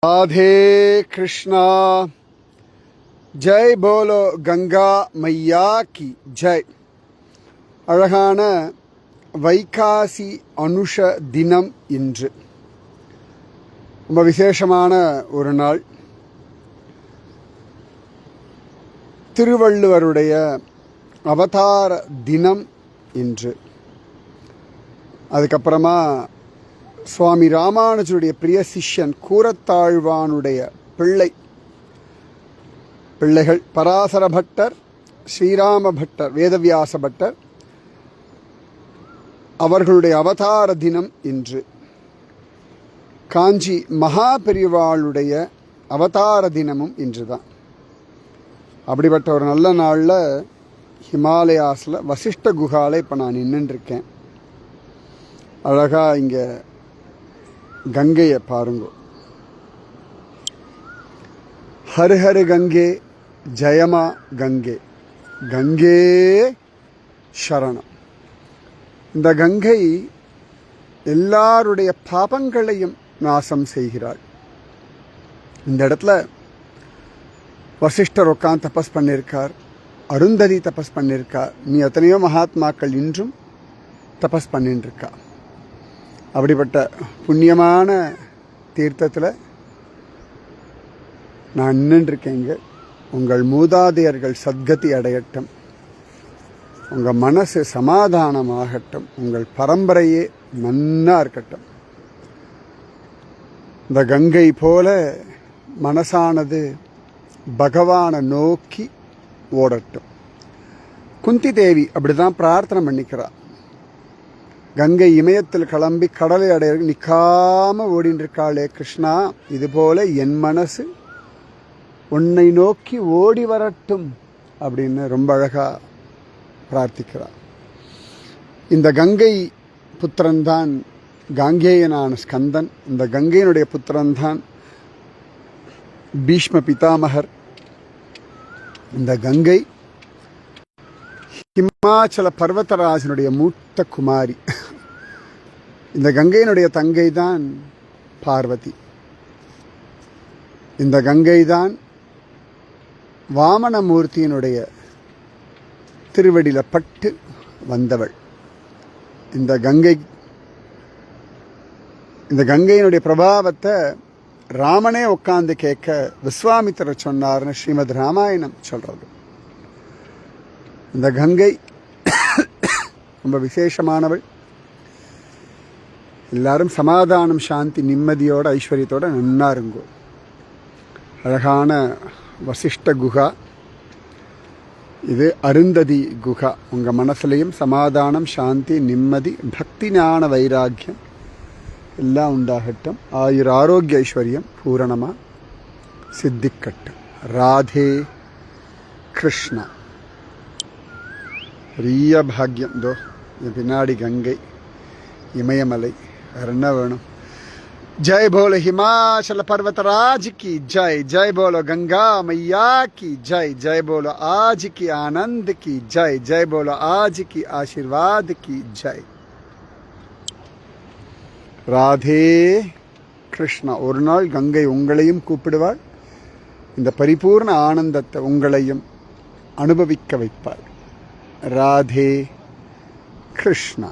राधे कृष्णा जय बोलो गंगा मैया की जय. அழகான வைகாசி அனுஷ தினம் இன்று ரொம்ப விசேஷமான ஒரு நாள். திருவள்ளுவருடைய அவதார தினம் இன்று. அதுக்கப்புறமா சுவாமி ராமானுஜருடைய பிரிய சிஷ்யன் கூரத்தாழ்வானுடைய பிள்ளைகள் பராசர பட்டர், ஸ்ரீராம பட்டர், வேதவியாச பட்டர் அவர்களுடைய அவதார தினம் இன்று. காஞ்சி மகா பெரியவாளுடைய அவதார தினமும் இன்று தான். அப்படிப்பட்ட ஒரு நல்ல நாளில் ஹிமாலயாஸில் வசிஷ்ட குஹாவில் இப்போ நான் நின்றுருக்கேன். அழகாக இங்கே கங்கையை பாருங்க. ஹர் ஹர் கங்கே ஜெயமா கங்கே, கங்கே சரணம். இந்த கங்கை எல்லாருடைய பாபங்களையும் நாசம் செய்கிறாள். இந்த இடத்துல வசிஷ்டர் உட்காந்து தபஸ் பண்ணியிருக்கார், அருந்ததி தபஸ் பண்ணியிருக்கார், நீ எத்தனையோ மகாத்மாக்கள் இன்றும் தபஸ் பண்ணிட்டு இருக்கா. அப்படிப்பட்ட புண்ணியமான தீர்த்தத்தில் நான் நின்றுருக்கேங்க. உங்கள் மூதாதையர்கள் சத்கதி அடையட்டும், உங்கள் மனசு சமாதானமாகட்டும், உங்கள் பரம்பரையே நன்னா இருக்கட்டும். இந்த கங்கை போல மனசானது பகவானை நோக்கி ஓடட்டும். குந்தி தேவி அப்படிதான் பிரார்த்தனை பண்ணிக்கிறார். கங்கை இமயத்தில் கிளம்பி கடலை அடைய நிற்காம ஓடின்னு இருக்காளே கிருஷ்ணா, இதுபோல என் மனசு உன்னை நோக்கி ஓடி வரட்டும் அப்படின்னு ரொம்ப அழகாக பிரார்த்திக்கிறார். இந்த கங்கை புத்திரன்தான் காங்கேயனான ஸ்கந்தன். இந்த கங்கையினுடைய புத்திரன்தான் பீஷ்ம பிதாமகர். இந்த கங்கை ஹிமாச்சல பர்வதராஜனுடைய மூத்த குமாரி. இந்த கங்கையினுடைய தங்கை தான் பார்வதி. இந்த கங்கை தான் வாமனமூர்த்தியினுடைய திருவடியில் பட்டு வந்தவள். இந்த கங்கையினுடைய பிரபாவத்தை ராமனே உட்கார்ந்து கேட்க விஸ்வாமித்திரர் சொன்னார்னு ஸ்ரீமத் ராமாயணம் சொல்றது. இந்த கங்கை ரொம்ப விசேஷமானவள். எல்லாரும் சமாதானம், சாந்தி, நிம்மதியோட, ஐஸ்வர்யத்தோட நன்னா இருங்கோ. அழகான வசிஷ்ட குஹா இது, அருந்ததி குஹா. உங்கள் மனசுலையும் சமாதானம், சாந்தி, நிம்மதி, பக்தி, ஞான, வைராக்கியம் எல்லாம் உண்டாகட்டும். ஆயுர் ஆரோக்கிய ஐஸ்வர்யம் பூரணமாக சித்திக்கட்டும். ராதே கிருஷ்ணா. பெரிய பாக்யம். தோ பின்னாடி கங்கை, இமயமலை, வேறு என்ன வேணும்? ஜெய் போலோ ஹிமாச்சல பர்வதராஜ் की जय, जय बोलो गंगा मैया की जय, जय बोलो आज की आनंद की जय, जय बोलो आज की आशीर्वाद की जय. ராதே கிருஷ்ணா. ஒரு நாள் கங்கை உங்களையும் கூப்பிடுவாள். இந்த பரிபூர்ண ஆனந்தத்தை உங்களையும் அனுபவிக்க வைப்பாள். ராதே கிருஷ்ணா.